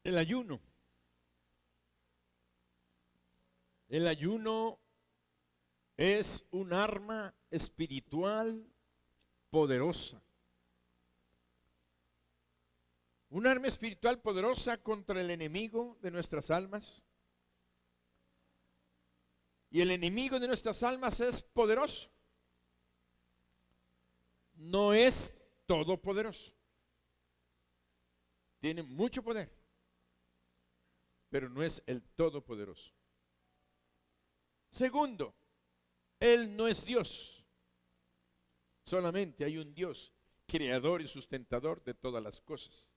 El ayuno. El ayuno es un arma espiritual poderosa. Un arma espiritual poderosa contra el enemigo de nuestras almas. Y el enemigo de nuestras almas es poderoso. No es todopoderoso. Tiene mucho poder, pero no es el todopoderoso. Segundo, Él no es Dios. Solamente hay un Dios, creador y sustentador de todas las cosas.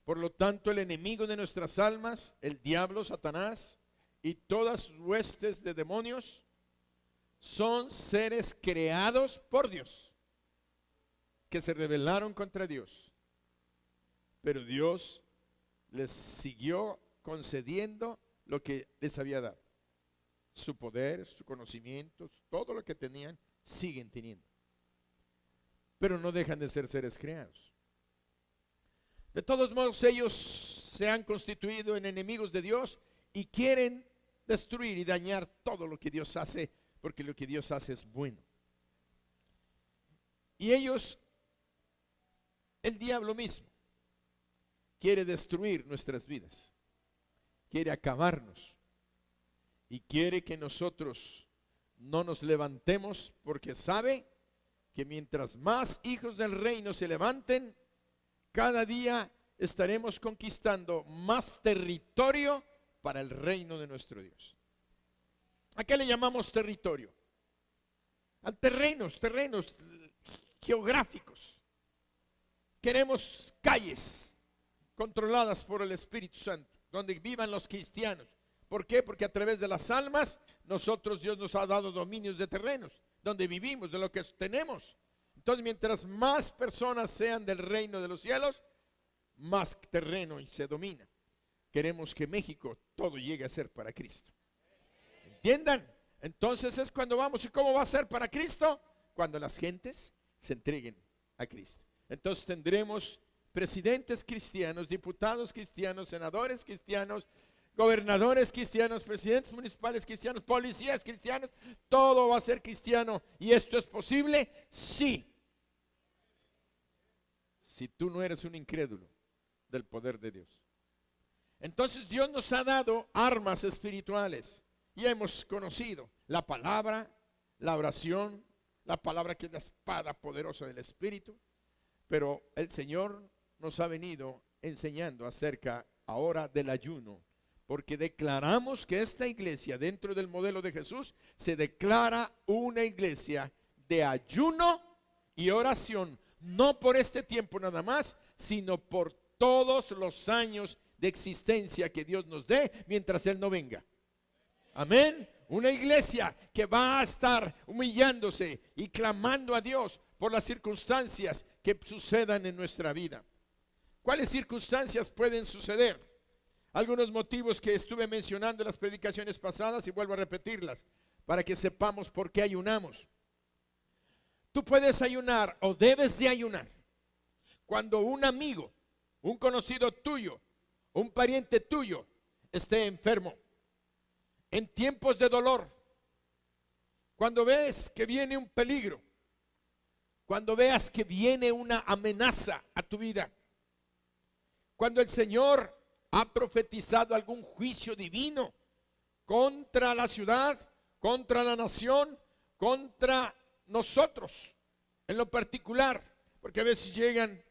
Por lo tanto, el enemigo de nuestras almas, el diablo, Satanás y todas sus huestes de demonios, son seres creados por Dios, que se rebelaron contra Dios. Pero Dios les siguió concediendo lo que les había dado. Su poder, su conocimiento, todo lo que tenían, siguen teniendo. Pero no dejan de ser seres creados. De todos modos, ellos se han constituido en enemigos de Dios y quieren destruir y dañar todo lo que Dios hace, porque lo que Dios hace es bueno. Y ellos, el diablo mismo, quiere destruir nuestras vidas, quiere acabarnos y quiere que nosotros no nos levantemos, porque sabe que mientras más hijos del reino se levanten, cada día estaremos conquistando más territorio para el reino de nuestro Dios. ¿A qué le llamamos territorio? A terrenos geográficos. Queremos calles controladas por el Espíritu Santo, donde vivan los cristianos. ¿Por qué? Porque a través de las almas, Dios nos ha dado dominios de terrenos, donde vivimos, de lo que tenemos. Entonces, mientras más personas sean del reino de los cielos, más terreno y se domina. Queremos que México todo llegue a ser para Cristo. ¿Entiendan? Entonces es cuando vamos. ¿Y cómo va a ser para Cristo? Cuando las gentes se entreguen a Cristo. Entonces tendremos presidentes cristianos, diputados cristianos, senadores cristianos, gobernadores cristianos, presidentes municipales cristianos, policías cristianos. Todo va a ser cristiano. ¿Y esto es posible? Sí. Si tú no eres un incrédulo del poder de Dios. Entonces Dios nos ha dado armas espirituales. Y hemos conocido la palabra, la oración, la palabra que es la espada poderosa del Espíritu. Pero el Señor nos ha venido enseñando acerca ahora del ayuno. Porque declaramos que esta iglesia, dentro del modelo de Jesús, se declara una iglesia de ayuno y oración. No por este tiempo nada más, sino por todos los años de existencia que Dios nos dé mientras Él no venga. Amén. Una iglesia que va a estar humillándose y clamando a Dios por las circunstancias que sucedan en nuestra vida. ¿Cuáles circunstancias pueden suceder? Algunos motivos que estuve mencionando en las predicaciones pasadas y vuelvo a repetirlas para que sepamos por qué ayunamos. Tú puedes ayunar o debes de ayunar cuando un amigo, un conocido tuyo, un pariente tuyo esté enfermo. En tiempos de dolor, cuando ves que viene un peligro, cuando veas que viene una amenaza a tu vida, cuando el Señor ha profetizado algún juicio divino contra la ciudad, contra la nación, contra nosotros en lo particular, porque a veces llegan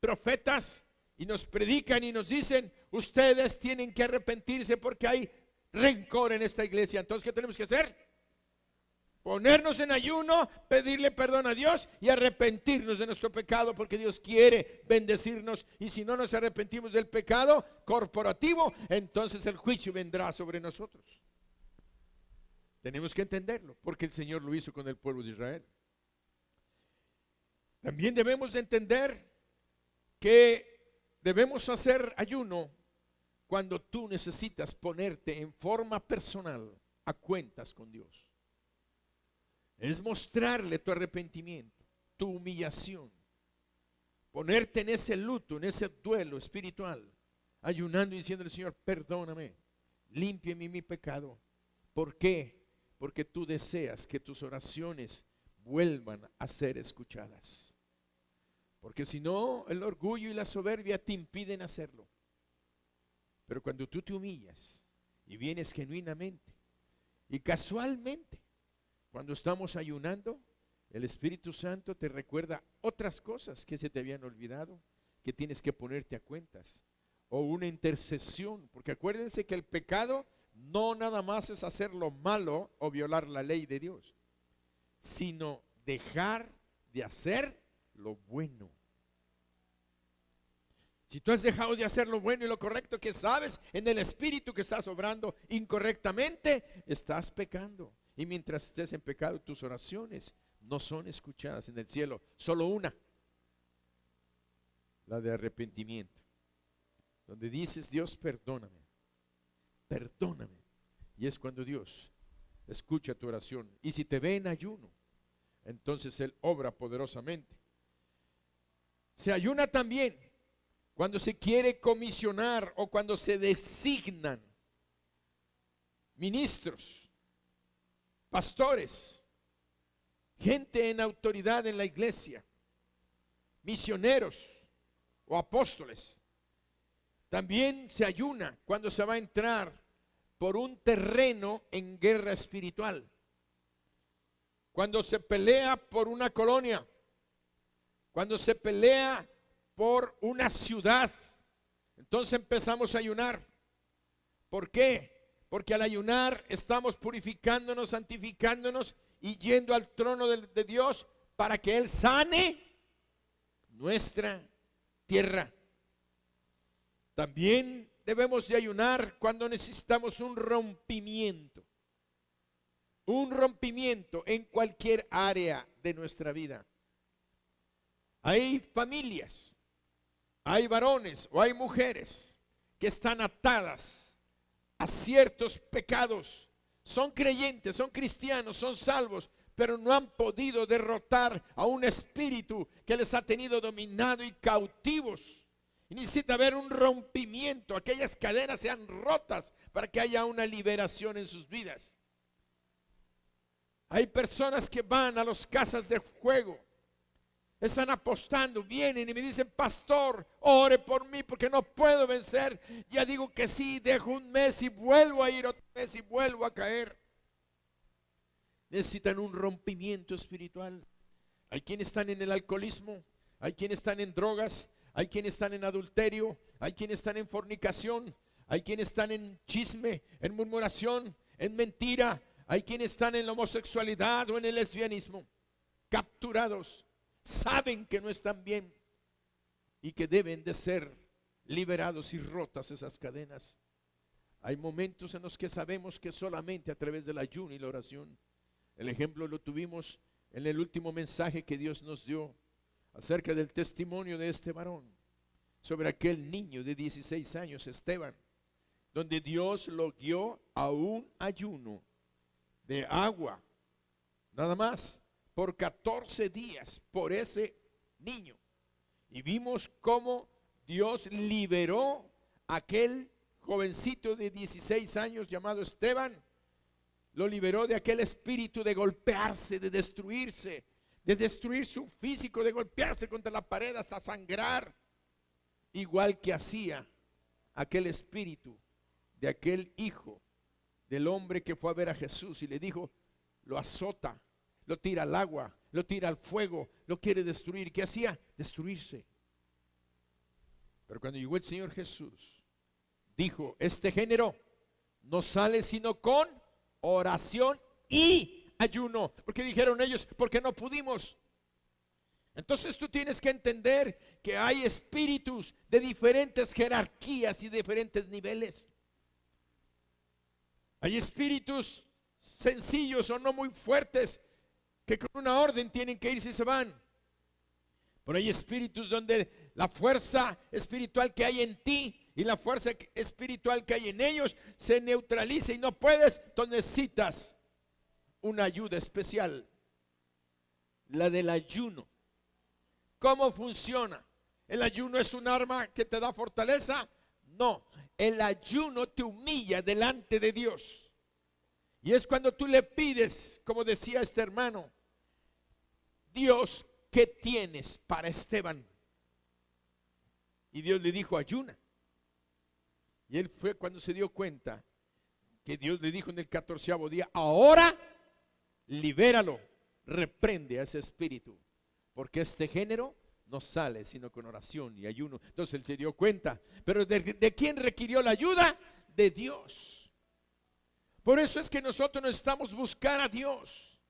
profetas y nos predican y nos dicen, ustedes tienen que arrepentirse porque hay rencor en esta iglesia. Entonces, ¿qué tenemos que hacer? Ponernos en ayuno, pedirle perdón a Dios y arrepentirnos de nuestro pecado, porque Dios quiere bendecirnos. Y si no nos arrepentimos del pecado corporativo, entonces el juicio vendrá sobre nosotros. Tenemos que entenderlo, porque el Señor lo hizo con el pueblo de Israel. También debemos de entender que debemos hacer ayuno cuando tú necesitas ponerte en forma personal a cuentas con Dios. Es mostrarle tu arrepentimiento, tu humillación, ponerte en ese luto, en ese duelo espiritual ayunando y diciéndole: Señor, perdóname, límpiame mi pecado. ¿Por qué? Porque tú deseas que tus oraciones vuelvan a ser escuchadas. Porque si no, el orgullo y la soberbia te impiden hacerlo. Pero cuando tú te humillas y vienes genuinamente y casualmente, cuando estamos ayunando, el Espíritu Santo te recuerda otras cosas que se te habían olvidado, que tienes que ponerte a cuentas, o una intercesión, porque acuérdense que el pecado no nada más es hacer lo malo o violar la ley de Dios, sino dejar de hacer lo bueno. Si tú has dejado de hacer lo bueno y lo correcto, que sabes en el Espíritu que estás obrando incorrectamente, estás pecando. Y mientras estés en pecado, tus oraciones no son escuchadas en el cielo. Solo una, la de arrepentimiento, donde dices: Dios, perdóname, perdóname. Y es cuando Dios escucha tu oración. Y si te ve en ayuno, entonces Él obra poderosamente. Se ayuna también cuando se quiere comisionar o cuando se designan ministros, pastores, gente en autoridad en la iglesia, misioneros o apóstoles. También se ayuna cuando se va a entrar por un terreno en guerra espiritual, cuando se pelea por una colonia, cuando se pelea por una ciudad. Entonces empezamos a ayunar. ¿Por qué? Porque al ayunar estamos purificándonos, santificándonos y yendo al trono de Dios para que Él sane nuestra tierra. También debemos de ayunar cuando necesitamos un rompimiento en cualquier área de nuestra vida. Hay familias, hay varones o hay mujeres que están atadas a ciertos pecados. Son creyentes, son cristianos, son salvos, pero no han podido derrotar a un espíritu que les ha tenido dominado y cautivos. Y necesita haber un rompimiento, aquellas cadenas sean rotas para que haya una liberación en sus vidas. Hay personas que van a las casas de juego, están apostando, vienen y me dicen: pastor, ore por mí porque no puedo vencer. Ya digo que sí, dejo un mes y vuelvo a ir otra vez y vuelvo a caer. Necesitan un rompimiento espiritual. Hay quienes están en el alcoholismo, hay quienes están en drogas, hay quienes están en adulterio, hay quienes están en fornicación, hay quienes están en chisme, en murmuración, en mentira, hay quienes están en la homosexualidad o en el lesbianismo, capturados. Saben que no están bien y que deben de ser liberados y rotas esas cadenas. Hay momentos en los que sabemos que solamente a través del ayuno y la oración. El ejemplo lo tuvimos en el último mensaje que Dios nos dio acerca del testimonio de este varón sobre aquel niño de 16 años, Esteban, donde Dios lo guió a un ayuno de agua, nada más, por 14 días por ese niño. Y vimos cómo Dios liberó a aquel jovencito de 16 años llamado Esteban. Lo liberó de aquel espíritu de golpearse, de destruirse, de destruir su físico, de golpearse contra la pared hasta sangrar, igual que hacía aquel espíritu de aquel hijo del hombre que fue a ver a Jesús y le dijo: lo azota, lo tira al agua, lo tira al fuego, lo quiere destruir. ¿Qué hacía? Destruirse. Pero cuando llegó el Señor Jesús, dijo: este género no sale sino con oración y ayuno. Porque dijeron ellos: porque no pudimos. Entonces tú tienes que entender que hay espíritus de diferentes jerarquías y diferentes niveles. Hay espíritus sencillos o no muy fuertes que con una orden tienen que irse y se van. Pero hay espíritus donde la fuerza espiritual que hay en ti y la fuerza espiritual que hay en ellos se neutraliza y no puedes, entonces necesitas una ayuda especial, la del ayuno. ¿Cómo funciona? ¿El ayuno es un arma que te da fortaleza? No, el ayuno te humilla delante de Dios. Y es cuando tú le pides, como decía este hermano, Dios, ¿qué tienes para Esteban? Y Dios le dijo, ayuna. Y él fue cuando se dio cuenta que Dios le dijo en el 14º día, ahora libéralo, reprende a ese espíritu, porque este género no sale sino con oración y ayuno. Entonces él se dio cuenta, pero ¿de quién requirió la ayuda? De Dios. Por eso es que nosotros necesitamos buscar a Dios,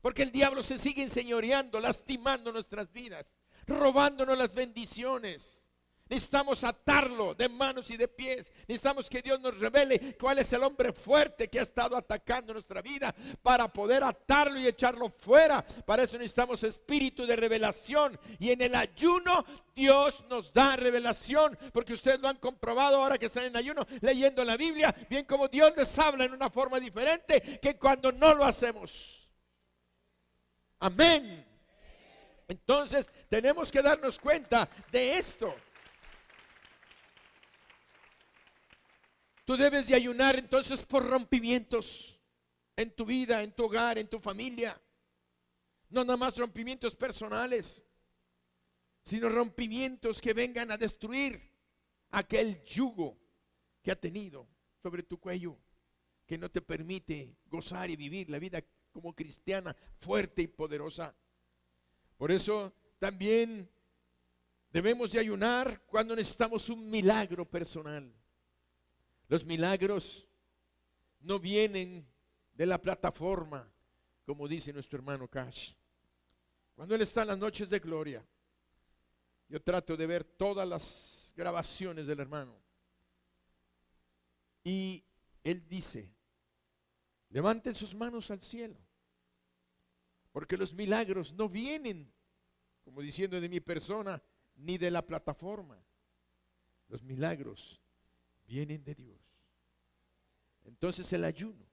porque el diablo se sigue enseñoreando, lastimando nuestras vidas, robándonos las bendiciones. Necesitamos atarlo de manos y de pies. Necesitamos que Dios nos revele cuál es el hombre fuerte que ha estado atacando nuestra vida, para poder atarlo y echarlo fuera. Para eso necesitamos espíritu de revelación, y en el ayuno Dios nos da revelación, porque ustedes lo han comprobado ahora que están en ayuno leyendo la Biblia, bien como Dios les habla en una forma diferente que cuando no lo hacemos. Amén. Entonces tenemos que darnos cuenta de esto. Tú debes de ayunar entonces por rompimientos en tu vida, en tu hogar, en tu familia. No nada más rompimientos personales, sino rompimientos que vengan a destruir aquel yugo que ha tenido sobre tu cuello, que no te permite gozar y vivir la vida como cristiana fuerte y poderosa. Por eso también debemos de ayunar cuando necesitamos un milagro personal. Los milagros no vienen de la plataforma, como dice nuestro hermano Cash. Cuando él está en las noches de gloria, yo trato de ver todas las grabaciones del hermano, y él dice, levanten sus manos al cielo, porque los milagros no vienen, como diciendo, de mi persona, ni de la plataforma. Los milagros vienen de Dios. Entonces el ayuno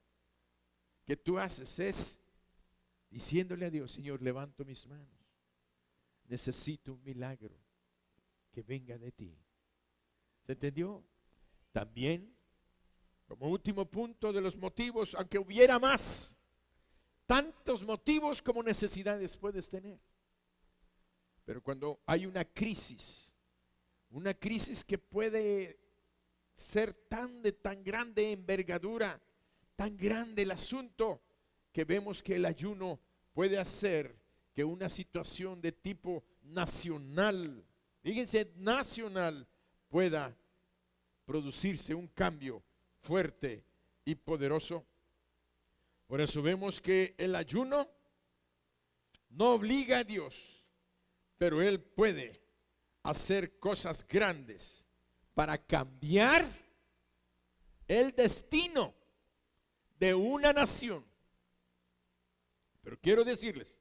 que tú haces es diciéndole a Dios, Señor, levanto mis manos, necesito un milagro que venga de ti. ¿Se entendió? También, como último punto de los motivos, aunque hubiera más, tantos motivos como necesidades puedes tener, pero cuando hay una crisis que puede ser de tan grande envergadura, tan grande el asunto, que vemos que el ayuno puede hacer que una situación de tipo nacional, fíjense, nacional, pueda producirse un cambio fuerte y poderoso. Por eso vemos que el ayuno no obliga a Dios, pero Él puede hacer cosas grandes para cambiar el destino de una nación. Pero quiero decirles,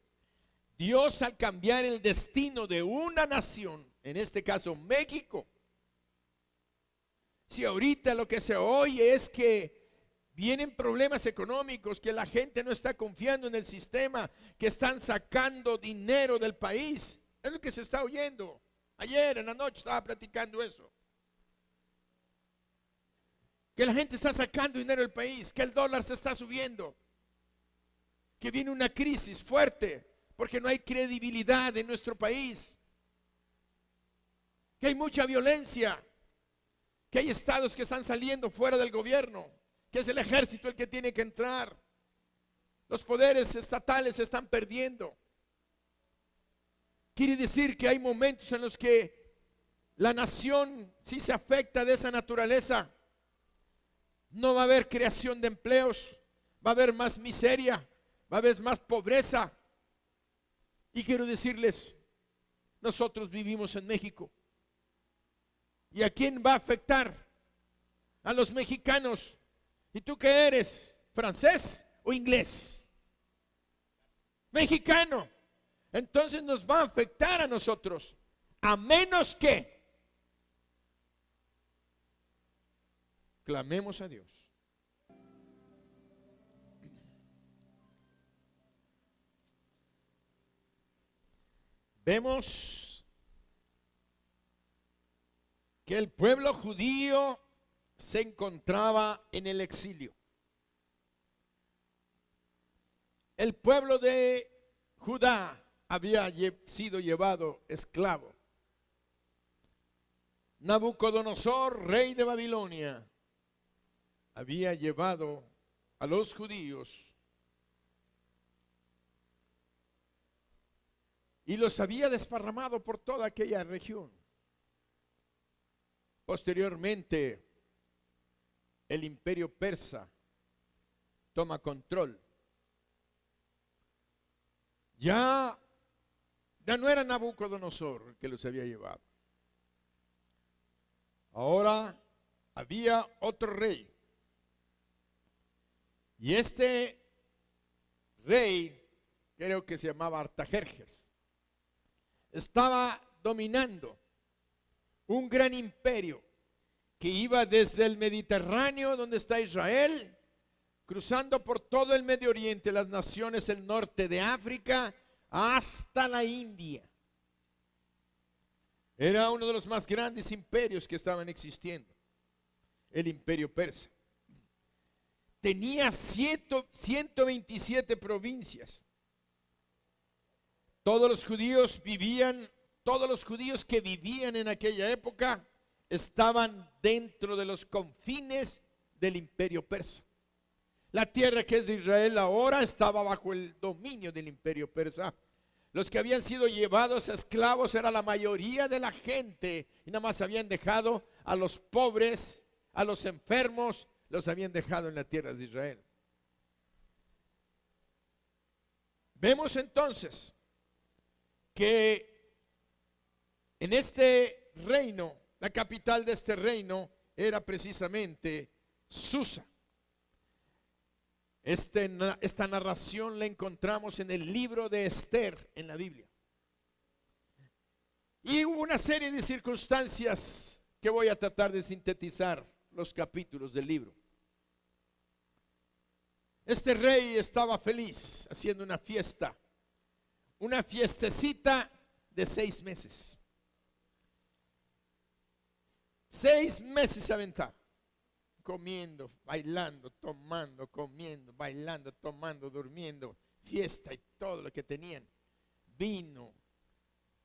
Dios, al cambiar el destino de una nación, en este caso México, si ahorita lo que se oye es que vienen problemas económicos, que la gente no está confiando en el sistema, que están sacando dinero del país, es lo que se está oyendo. Ayer en la noche estaba platicando eso, que la gente está sacando dinero del país, que el dólar se está subiendo, que viene una crisis fuerte porque no hay credibilidad en nuestro país, que hay mucha violencia, que hay estados que están saliendo fuera del gobierno, que es el ejército el que tiene que entrar, los poderes estatales se están perdiendo. Quiere decir que hay momentos en los que la nación, si se afecta de esa naturaleza, no va a haber creación de empleos, va a haber más miseria, va a haber más pobreza. Y quiero decirles, nosotros vivimos en México. ¿Y a quién va a afectar? A los mexicanos. ¿Y tú qué eres? ¿Francés o inglés? Mexicano. Entonces nos va a afectar a nosotros, a menos que clamemos a Dios. Vemos que el pueblo judío se encontraba en el exilio. El pueblo de Judá había sido llevado esclavo. Nabucodonosor, rey de Babilonia, había llevado a los judíos y los había desparramado por toda aquella región. Posteriormente, el imperio persa toma control. Ya no era Nabucodonosor el que los había llevado. Ahora había otro rey. Y este rey, creo que se llamaba Artajerjes, estaba dominando un gran imperio que iba desde el Mediterráneo, donde está Israel, cruzando por todo el Medio Oriente, las naciones del norte de África, hasta la India. Era uno de los más grandes imperios que estaban existiendo, el imperio persa. Tenía 127 provincias. Todos los judíos que vivían en aquella época estaban dentro de los confines del imperio persa. La tierra que es de Israel ahora estaba bajo el dominio del imperio persa. Los que habían sido llevados a esclavos era la mayoría de la gente y nada más habían dejado a los pobres, a los enfermos, los habían dejado en la tierra de Israel. Vemos entonces que en este reino, la capital de este reino era precisamente Susa. Esta narración la encontramos en el libro de Esther en la Biblia. Y hubo una serie de circunstancias que voy a tratar de sintetizar los capítulos del libro. Este rey estaba feliz haciendo una fiestecita de 6 meses. 6 meses se aventaba, comiendo, bailando, tomando, comiendo, bailando, tomando, durmiendo, fiesta y todo lo que tenían, vino.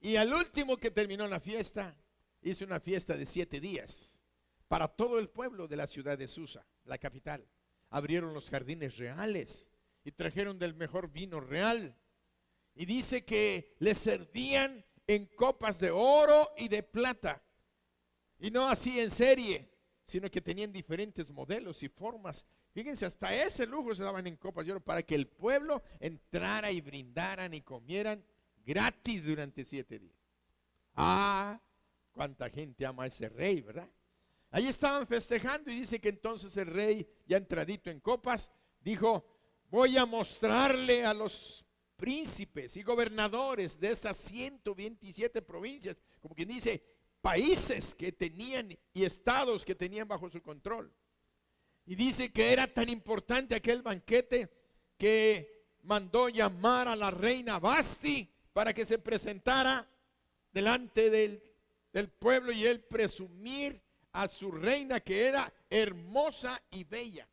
Y al último que terminó la fiesta, hizo una fiesta de 7 días para todo el pueblo de la ciudad de Susa, la capital. Abrieron los jardines reales y trajeron del mejor vino real. Y dice que les servían en copas de oro y de plata. Y no así en serie, sino que tenían diferentes modelos y formas. Fíjense, hasta ese lujo se daban en copas de oro para que el pueblo entrara y brindaran y comieran gratis durante 7 días. Ah, cuánta gente ama a ese rey, ¿verdad? Ahí estaban festejando y dice que entonces el rey, ya entradito en copas, dijo: voy a mostrarle a los príncipes y gobernadores de esas 127 provincias, como quien dice, países que tenían y estados que tenían bajo su control. Y dice que era tan importante aquel banquete que mandó llamar a la reina Basti para que se presentara delante del pueblo y él presumir a su reina que era hermosa y bella.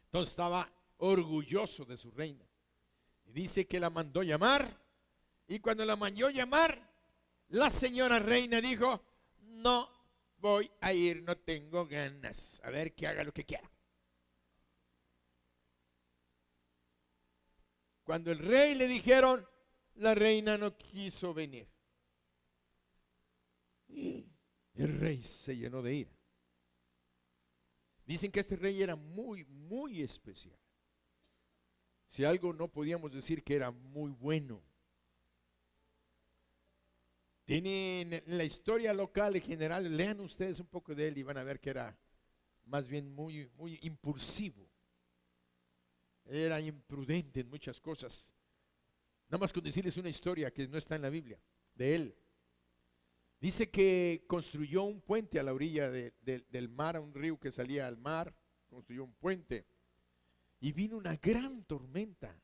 Entonces estaba orgulloso de su reina. Y dice que la mandó llamar. Y cuando la mandó llamar, la señora reina dijo: no voy a ir, no tengo ganas. A ver, que haga lo que quiera. Cuando el rey le dijeron, la reina no quiso venir. Y el rey se llenó de ira. Dicen que este rey era muy, muy especial. Si algo no podíamos decir que era muy bueno. Tienen en la historia local en general, lean ustedes un poco de él y van a ver que era más bien muy, muy impulsivo. Era imprudente en muchas cosas. Nada más con decirles una historia que no está en la Biblia de él. Dice que construyó un puente a la orilla del mar, a un río que salía al mar. Construyó un puente y vino una gran tormenta.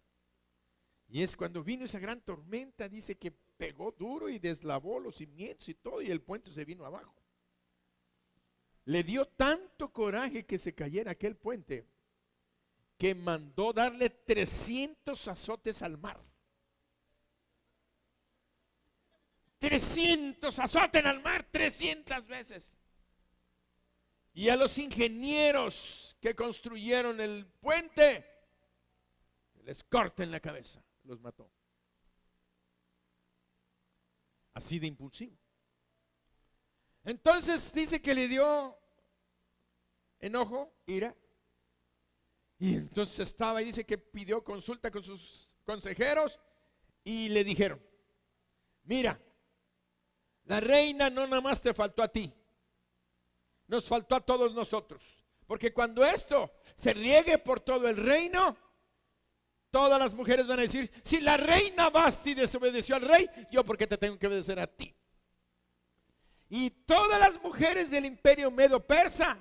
Y es cuando vino esa gran tormenta, dice que pegó duro y deslavó los cimientos y todo, y el puente se vino abajo. le dio tanto coraje que se cayera aquel puente, que mandó darle 300 azotes al mar. 300 azotes al mar, 300 veces. Y a los ingenieros que construyeron el puente, les corten la cabeza, los mató. Así de impulsivo. Entonces dice que le dio enojo, ira. Y entonces estaba y dice que pidió consulta con sus consejeros y le dijeron: mira, la reina no nada más te faltó a ti, nos faltó a todos nosotros. Porque cuando esto se riegue por todo el reino, todas las mujeres van a decir: si la reina Vasti desobedeció al rey, yo por qué te tengo que obedecer a ti. Y todas las mujeres del imperio medo-persa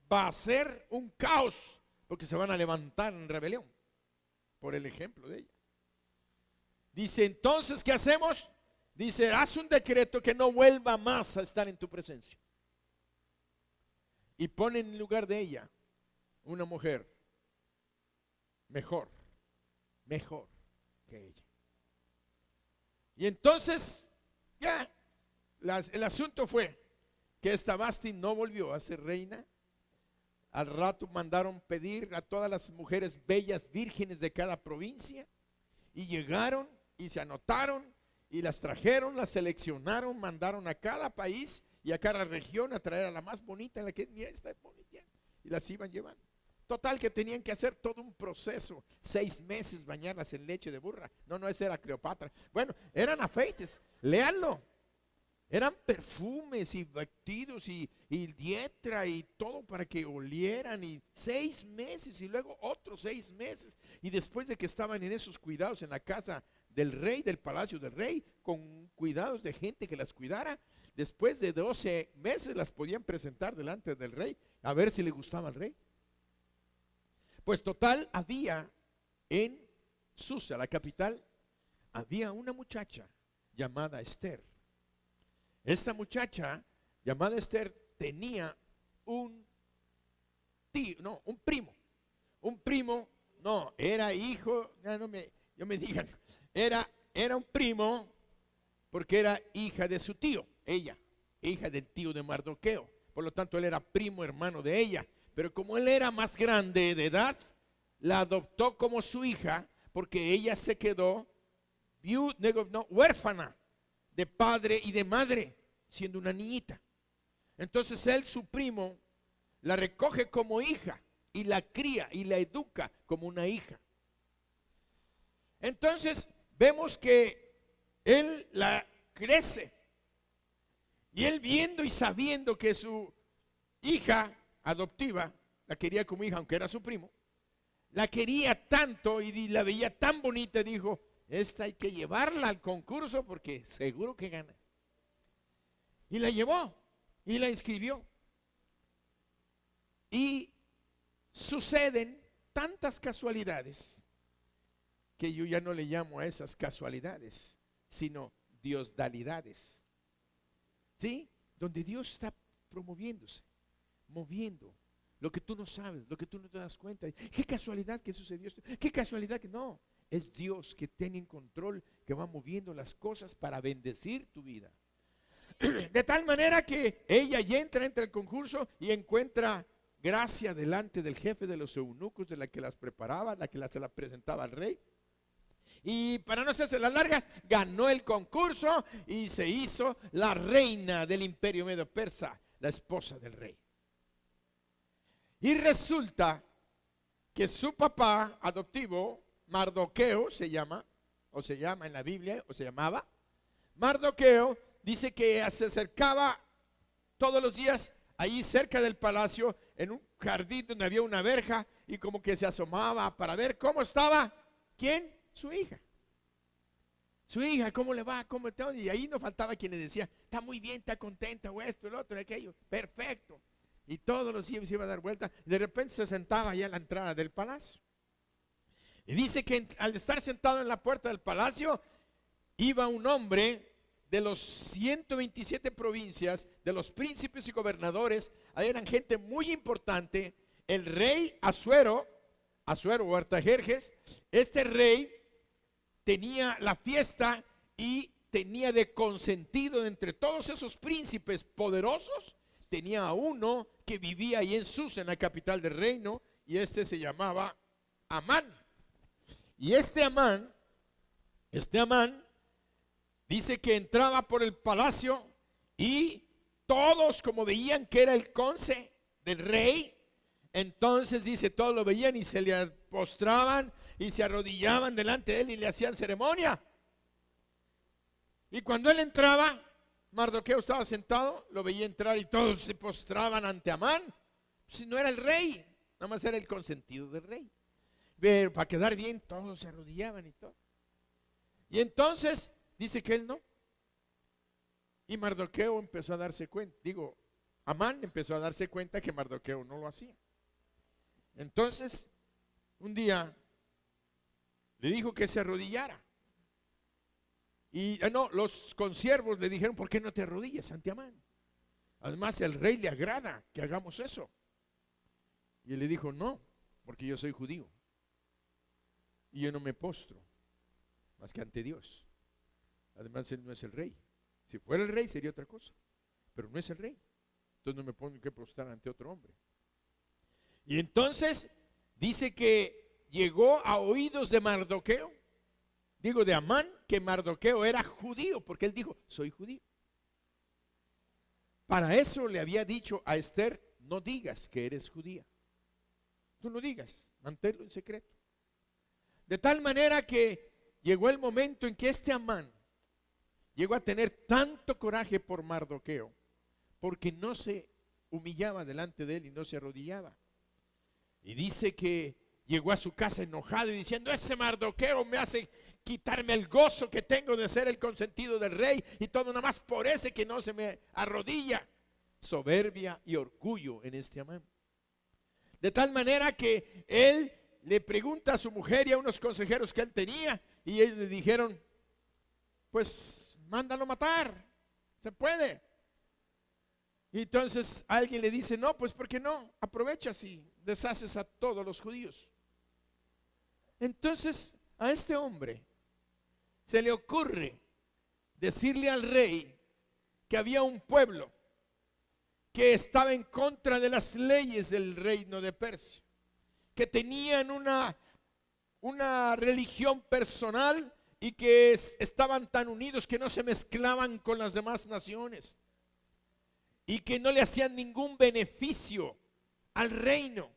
va a ser un caos, porque se van a levantar en rebelión por el ejemplo de ella. Dice: entonces, ¿qué hacemos? Dice: haz un decreto que no vuelva más a estar en tu presencia. Y pone en lugar de ella una mujer mejor que ella. Y entonces ya el asunto fue que esta Vasti no volvió a ser reina. Al rato mandaron pedir a todas las mujeres bellas vírgenes de cada provincia, y llegaron y se anotaron y las trajeron, las seleccionaron, mandaron a cada país y a cada región a traer a la más bonita, la que mira, está bonita, y las iban llevando. Total que tenían que hacer todo un proceso, 6 meses bañarlas en leche de burra. No, esa era Cleopatra. Bueno, eran afeites, léanlo. Eran perfumes y vestidos y dietra y todo para que olieran, y 6 meses y luego otros 6 meses. Y después de que estaban en esos cuidados en la casa del rey, del palacio del rey, con cuidados de gente que las cuidara, después de 12 meses las podían presentar delante del rey a ver si le gustaba al rey. Pues total, había en Susa, la capital, había una muchacha llamada Esther. Esta muchacha llamada Esther tenía un primo, era hijo, no me digan, era un primo, porque era hija de su tío, ella, hija del tío de Mardoqueo. Por lo tanto, él era primo hermano de ella. Pero como él era más grande de edad, la adoptó como su hija, porque ella se quedó huérfana de padre y de madre, siendo una niñita. Entonces él, su primo, la recoge como hija y la cría y la educa como una hija. Entonces vemos que él la crece, y él, viendo y sabiendo que su hija adoptiva la quería como hija, aunque era su primo, la quería tanto y la veía tan bonita, dijo: esta hay que llevarla al concurso porque seguro que gana. Y la llevó y la inscribió. Y suceden tantas casualidades que yo ya no le llamo a esas casualidades, sino diosdalidades. ¿Sí? Donde Dios está promoviéndose, moviendo lo que tú no sabes, lo que tú no te das cuenta. Qué casualidad que sucedió esto, qué casualidad que no. Es Dios que tiene en control, que va moviendo las cosas para bendecir tu vida. De tal manera que ella ya entra el concurso y encuentra gracia delante del jefe de los eunucos, de la que las preparaba, la que se la presentaba al rey. Y para no hacerse las largas, ganó el concurso y se hizo la reina del imperio medo-persa, la esposa del rey. Y resulta que su papá adoptivo, Mardoqueo, se llama en la Biblia, o se llamaba Mardoqueo, dice que se acercaba todos los días allí cerca del palacio, en un jardín donde había una verja, y como que se asomaba para ver cómo estaba. ¿Quién? Su hija. Su hija, ¿cómo le va? ¿Cómo está? Y ahí no faltaba quien le decía: está muy bien, está contenta, o esto, el otro, aquello, perfecto. Y todos los días se iba a dar vuelta, y de repente se sentaba allá en la entrada del palacio. Y dice que al estar sentado en la puerta del palacio, iba un hombre de los 127 provincias, de los príncipes y gobernadores, eran gente muy importante. El rey Asuero o Artajerjes, este rey tenía la fiesta y tenía de consentido entre todos esos príncipes poderosos, tenía a uno que vivía ahí en Susa, en la capital del reino, y este se llamaba Amán. Y este Amán dice que entraba por el palacio y todos, como veían que era el conce del rey, entonces dice, todos lo veían y se le postraban y se arrodillaban delante de él y le hacían ceremonia. Y cuando él entraba, Mardoqueo estaba sentado, lo veía entrar y todos se postraban ante Amán. Si no era el rey, nada más era el consentido del rey. Pero para quedar bien, todos se arrodillaban y todo. Y entonces dice que él no. Y Mardoqueo empezó a darse cuenta, Amán empezó a darse cuenta que Mardoqueo no lo hacía. Entonces, un día le dijo que se arrodillara. Y los consiervos le dijeron, ¿por qué no te arrodillas ante Amán? Además, el rey le agrada que hagamos eso. Y él le dijo, no, porque yo soy judío. Y yo no me postro, más que ante Dios. Además, él no es el rey. Si fuera el rey sería otra cosa, pero no es el rey. Entonces no me pongo que prostrar ante otro hombre. Y entonces dice que llegó a oídos de Mardoqueo, de Amán, que Mardoqueo era judío, porque él dijo, soy judío. Para eso le había dicho a Esther, no digas que eres judía. Tú no digas, manténlo en secreto. De tal manera que llegó el momento en que este Amán llegó a tener tanto coraje por Mardoqueo, porque no se humillaba delante de él y no se arrodillaba. Y dice que llegó a su casa enojado y diciendo, ese Mardoqueo me hace quitarme el gozo que tengo de ser el consentido del rey, y todo nada más por ese que no se me arrodilla. Soberbia y orgullo en este Amán. De tal manera que él le pregunta a su mujer y a unos consejeros que él tenía, y ellos le dijeron, pues mándalo matar, se puede. Y entonces alguien le dice, no, pues ¿por qué no? Aprovechas y deshaces a todos los judíos. Entonces a este hombre se le ocurre decirle al rey que había un pueblo que estaba en contra de las leyes del reino de Persia, que tenían una religión personal y que estaban tan unidos que no se mezclaban con las demás naciones y que no le hacían ningún beneficio al reino,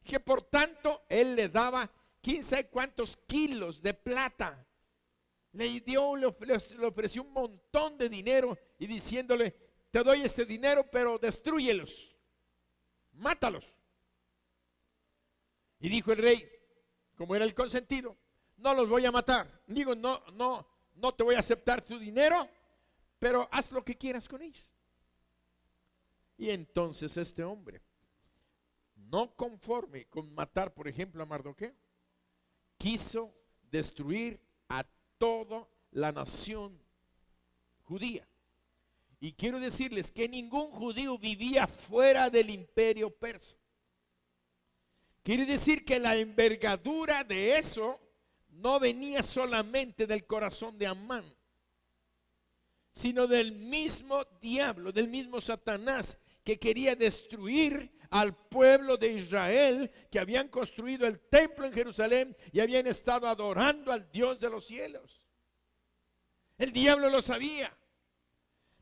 que por tanto él le daba quién sabe cuántos kilos de plata, le ofreció un montón de dinero y diciéndole, te doy este dinero, pero destrúyelos, mátalos. Y dijo el rey, como era el consentido, no los voy a matar. No te voy a aceptar tu dinero, pero haz lo que quieras con ellos. Y entonces este hombre, no conforme con matar, por ejemplo, a Mardoqueo, quiso destruir a toda la nación judía. Y quiero decirles que ningún judío vivía fuera del imperio persa. Quiere decir que la envergadura de eso no venía solamente del corazón de Amán, sino del mismo diablo, del mismo Satanás, que quería destruir al pueblo de Israel, que habían construido el templo en Jerusalén y habían estado adorando al Dios de los cielos. El diablo lo sabía,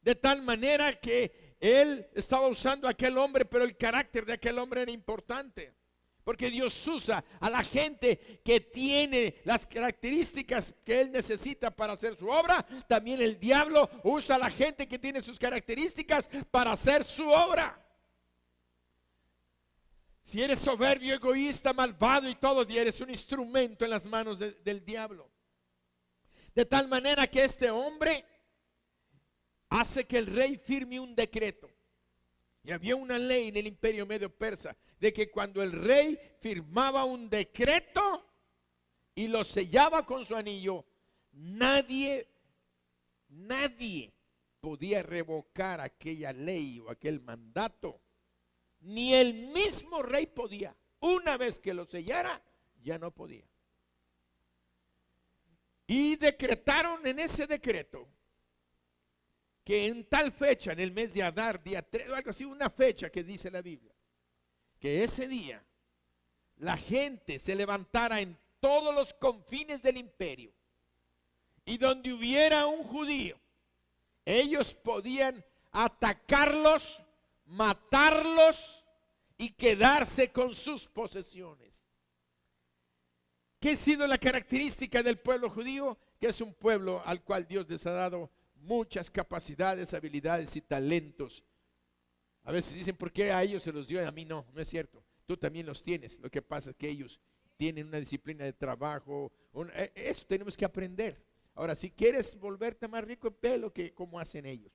de tal manera que él estaba usando a aquel hombre, pero el carácter de aquel hombre era importante. Porque Dios usa a la gente que tiene las características que Él necesita para hacer su obra. También el diablo usa a la gente que tiene sus características para hacer su obra. Si eres soberbio, egoísta, malvado y todo, y eres un instrumento en las manos del diablo. De tal manera que este hombre hace que el rey firme un decreto. Y había una ley en el imperio medio persa de que cuando el rey firmaba un decreto y lo sellaba con su anillo, nadie nadie podía revocar aquella ley o aquel mandato. Ni el mismo rey podía. Una vez que lo sellara, ya no podía. Y decretaron en ese decreto que en tal fecha, en el mes de Adar, día 3, o algo así, una fecha que dice la Biblia, que ese día la gente se levantara en todos los confines del imperio, y donde hubiera un judío, ellos podían atacarlos, matarlos y quedarse con sus posesiones. ¿Qué ha sido la característica del pueblo judío? Que es un pueblo al cual Dios les ha dado muchas capacidades, habilidades y talentos. A veces dicen, ¿por qué a ellos se los dio y a mí no? No es cierto, tú también los tienes. Lo que pasa es que ellos tienen una disciplina de trabajo. Eso tenemos que aprender. Ahora, si quieres volverte más rico, ve lo que como hacen ellos.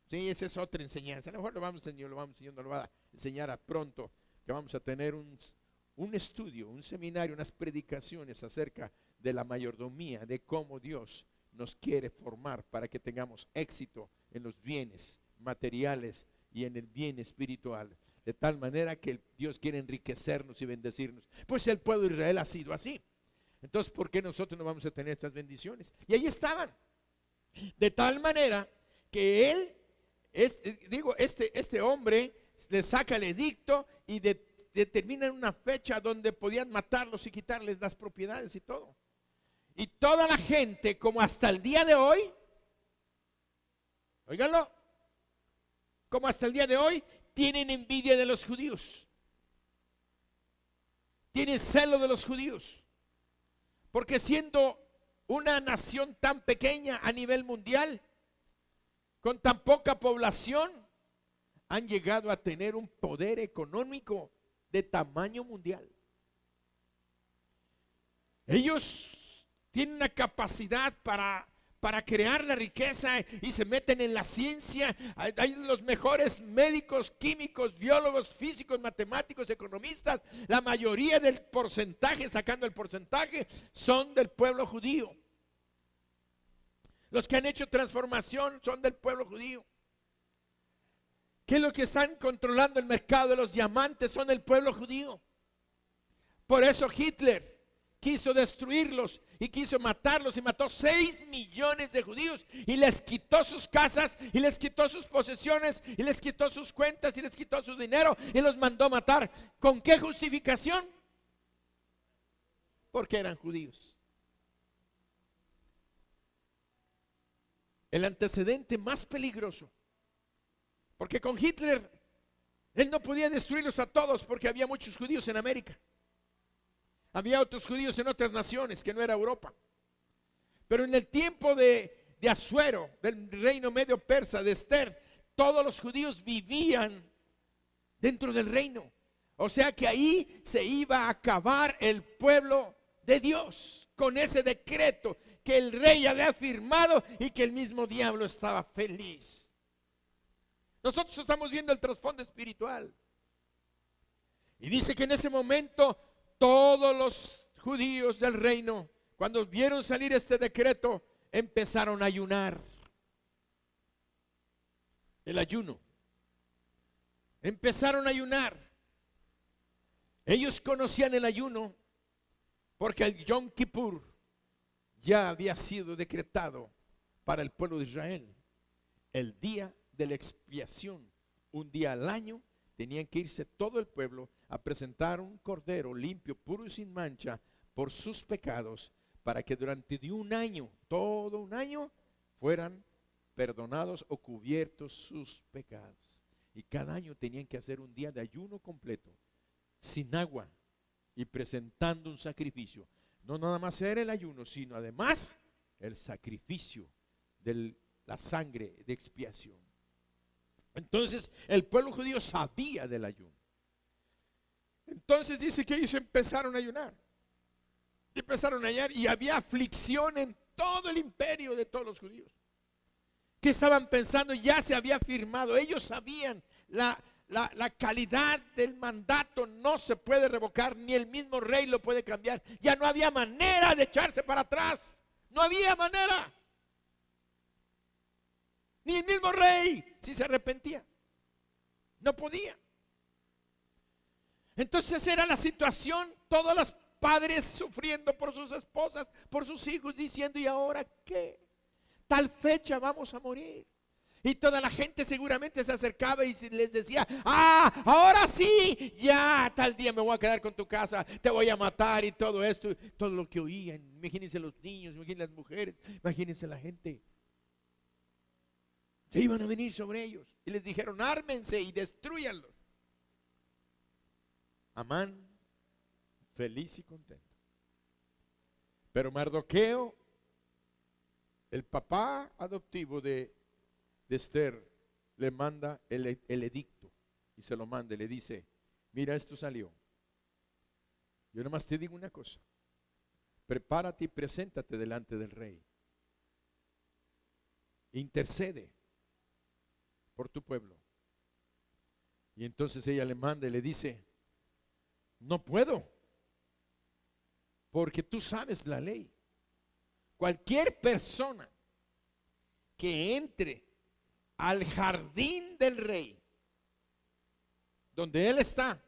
Sí, esa es otra enseñanza. A lo mejor lo vamos a enseñar pronto, que vamos a tener un estudio, un seminario, unas predicaciones acerca de la mayordomía, de cómo Dios nos quiere formar para que tengamos éxito en los bienes materiales y en el bien espiritual, de tal manera que Dios quiere enriquecernos y bendecirnos. Pues el pueblo de Israel ha sido así. Entonces, ¿por qué nosotros no vamos a tener estas bendiciones? Y ahí estaban, de tal manera que él, este hombre le saca el edicto y determina una fecha donde podían matarlos y quitarles las propiedades y todo. Y toda la gente, como hasta el día de hoy, óiganlo, como hasta el día de hoy, tienen envidia de los judíos. Tienen celo de los judíos. Porque siendo una nación tan pequeña a nivel mundial, con tan poca población, han llegado a tener un poder económico de tamaño mundial. Ellos tienen una capacidad para crear la riqueza y se meten en la ciencia. Hay los mejores médicos, químicos, biólogos, físicos, matemáticos, economistas. La mayoría del porcentaje, sacando el porcentaje, son del pueblo judío. Los que han hecho transformación son del pueblo judío. ¿Qué es lo que están controlando el mercado de los diamantes? Son del pueblo judío. Por eso Hitler quiso destruirlos y quiso matarlos y mató 6 millones de judíos y les quitó sus casas y les quitó sus posesiones y les quitó sus cuentas y les quitó su dinero y los mandó a matar. ¿Con qué justificación? Porque eran judíos. El antecedente más peligroso, porque con Hitler él no podía destruirlos a todos porque había muchos judíos en América. Había otros judíos en otras naciones que no era Europa. Pero en el tiempo de Asuero, del reino medio persa, de Esther, todos los judíos vivían dentro del reino. O sea que ahí se iba a acabar el pueblo de Dios con ese decreto que el rey había firmado y que el mismo diablo estaba feliz. Nosotros estamos viendo el trasfondo espiritual. Y dice que en ese momento todos los judíos del reino, cuando vieron salir este decreto, empezaron a ayunar. El ayuno. Empezaron a ayunar. Ellos conocían el ayuno porque el Yom Kippur ya había sido decretado para el pueblo de Israel. El día de la expiación, un día al año, tenían que irse todo el pueblo a presentar un cordero limpio, puro y sin mancha por sus pecados, para que durante de un año, todo un año, fueran perdonados o cubiertos sus pecados. Y cada año tenían que hacer un día de ayuno completo, sin agua y presentando un sacrificio. No nada más era el ayuno, sino además el sacrificio de la sangre de expiación. Entonces el pueblo judío sabía del ayuno. Entonces dice que ellos empezaron a ayunar. Empezaron a ayunar y había aflicción en todo el imperio de todos los judíos. ¿Qué estaban pensando? Ya se había firmado. Ellos sabían la calidad del mandato no se puede revocar, ni el mismo rey lo puede cambiar. Ya no había manera de echarse para atrás. No había manera. Ni el mismo rey, si se arrepentía, no podía. Entonces era la situación, todos los padres sufriendo por sus esposas, por sus hijos, diciendo, ¿y ahora qué? Tal fecha vamos a morir. Y toda la gente seguramente se acercaba y les decía, ahora sí, ya tal día me voy a quedar con tu casa, te voy a matar y todo esto, todo lo que oían. Imagínense los niños, imagínense las mujeres, imagínense la gente. Se iban a venir sobre ellos y les dijeron, ármense y destruyanlos. Amán, feliz y contento. Pero Mardoqueo, el papá adoptivo de Esther, le manda el edicto y se lo manda y le dice, mira, esto salió. Yo nomás te digo una cosa, prepárate y preséntate delante del rey. Intercede por tu pueblo. Y entonces ella le manda y le dice, no puedo, porque tú sabes la ley. Cualquier persona que entre al jardín del rey, donde él está,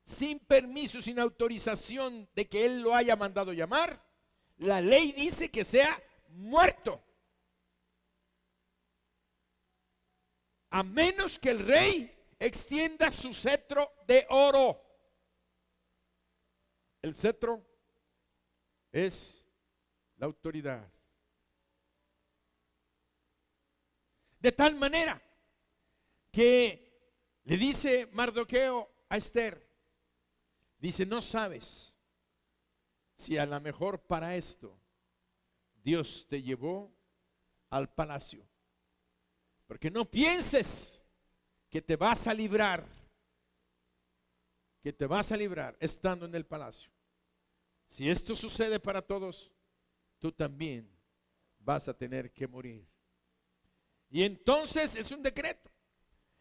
sin permiso, sin autorización de que él lo haya mandado llamar, la ley dice que sea muerto, a menos que el rey extienda su cetro de oro. El cetro es la autoridad. De tal manera que le dice Mardoqueo a Esther, dice, no sabes si a lo mejor para esto Dios te llevó al palacio, porque no pienses que te vas a librar, estando en el palacio. Si esto sucede para todos, tú también vas a tener que morir. Y entonces es un decreto.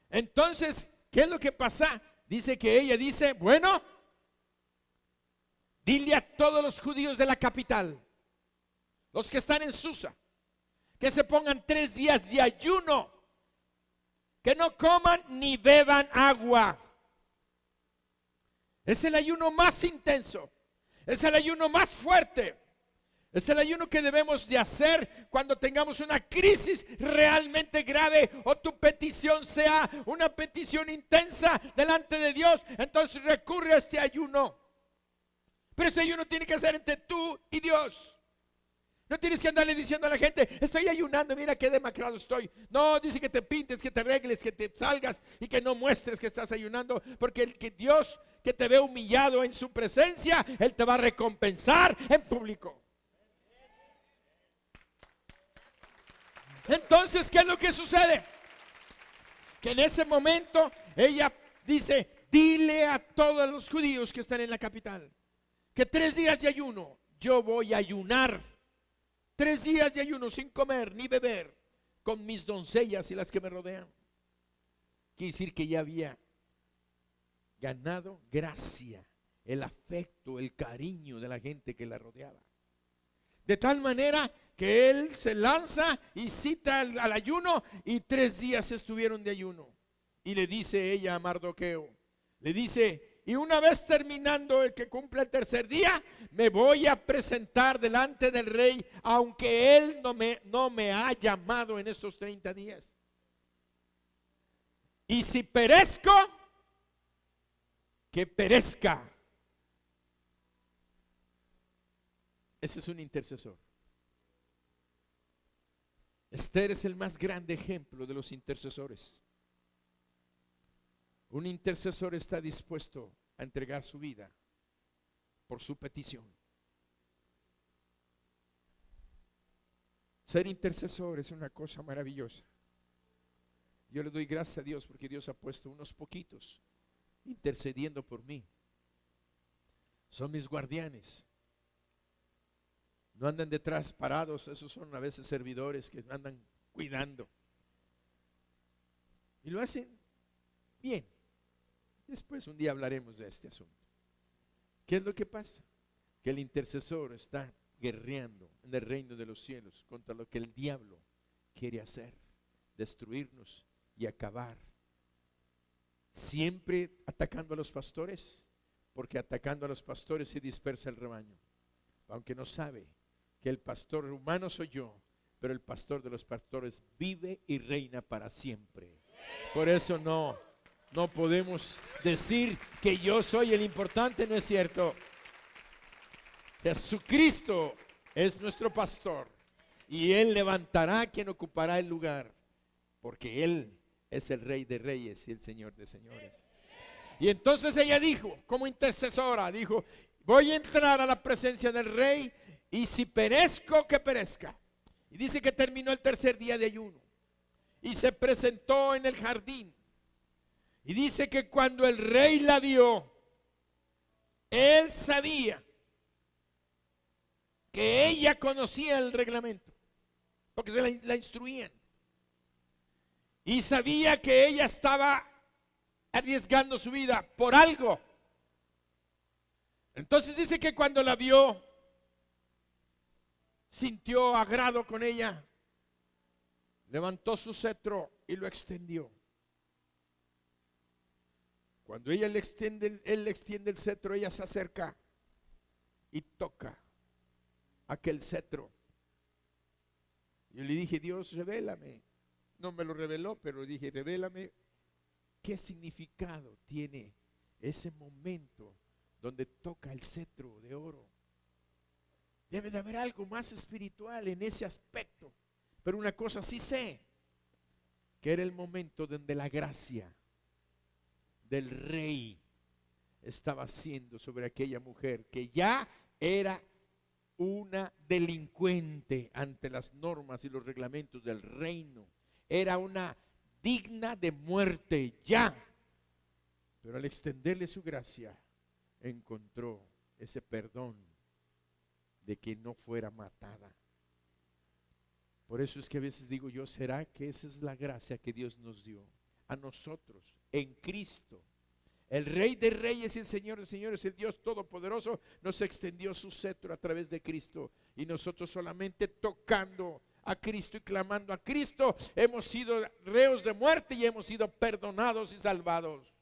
Entonces, ¿qué es lo que pasa? Dice que ella dice, bueno, dile a todos los judíos de la capital, los que están en Susa, que se pongan 3 días de ayuno, que no coman ni beban agua. Es el ayuno más intenso, es el ayuno más fuerte, es el ayuno que debemos de hacer cuando tengamos una crisis realmente grave o tu petición sea una petición intensa delante de Dios. Entonces recurre a este ayuno. Pero ese ayuno tiene que ser entre tú y Dios. No tienes que andarle diciendo a la gente, estoy ayunando, mira qué demacrado estoy. No, dice que te pintes, que te arregles, que te salgas y que no muestres que estás ayunando, porque el que Dios que te ve humillado en su presencia, Él te va a recompensar en público. Entonces, ¿qué es lo que sucede? Que en ese momento ella dice, dile a todos los judíos que están en la capital, que 3 días de ayuno, yo voy a ayunar. 3 días de ayuno sin comer ni beber, con mis doncellas y las que me rodean. Quiere decir que ya había ganado gracia, el afecto, el cariño de la gente que la rodeaba. De tal manera que él se lanza y cita al ayuno, y 3 días estuvieron de ayuno. Y le dice ella a Mardoqueo, le dice, y una vez terminando el que cumple el 3er día, me voy a presentar delante del rey, aunque él no me ha llamado en estos 30 días. Y si perezco, que perezca. Ese es un intercesor. Esther es el más grande ejemplo de los intercesores. Un intercesor está dispuesto a entregar su vida por su petición. Ser intercesor es una cosa maravillosa. Yo le doy gracias a Dios porque Dios ha puesto unos poquitos intercediendo por mí. Son mis guardianes. No andan detrás parados, esos son a veces servidores que andan cuidando. Y lo hacen bien. Después un día hablaremos de este asunto. ¿Qué es lo que pasa? Que el intercesor está guerreando en el reino de los cielos contra lo que el diablo quiere hacer: destruirnos y acabar. Siempre atacando a los pastores, porque atacando a los pastores se dispersa el rebaño. Aunque no sabe que el pastor humano soy yo, pero el pastor de los pastores vive y reina para siempre. Por eso no podemos decir que yo soy el importante, no es cierto. Jesucristo es nuestro pastor y Él levantará a quien ocupará el lugar, porque Él es el Rey de Reyes y el Señor de Señores. Y entonces ella dijo, como intercesora, dijo: voy a entrar a la presencia del Rey, y si perezco, que perezca. Y dice que terminó el tercer día de ayuno y se presentó en el jardín. Y dice que cuando el rey la vio, él sabía que ella conocía el reglamento, porque se la instruían. Y sabía que ella estaba arriesgando su vida por algo. Entonces dice que cuando la vio, sintió agrado con ella, levantó su cetro y lo extendió. Cuando él le extiende el cetro, ella se acerca y toca aquel cetro. Yo le dije: Dios, revélame. No me lo reveló, pero dije: revélame qué significado tiene ese momento donde toca el cetro de oro. Debe de haber algo más espiritual en ese aspecto. Pero una cosa sí sé, que era el momento donde la gracia del rey estaba siendo sobre aquella mujer que ya era una delincuente ante las normas y los reglamentos del reino. Era una digna de muerte ya. Pero al extenderle su gracia, encontró ese perdón de que no fuera matada. Por eso es que a veces digo yo: ¿será que esa es la gracia que Dios nos dio a nosotros en Cristo? El Rey de Reyes y el Señor de Señores, el Dios Todopoderoso, nos extendió su cetro a través de Cristo, y nosotros solamente tocando a Cristo y clamando a Cristo hemos sido reos de muerte y hemos sido perdonados y salvados.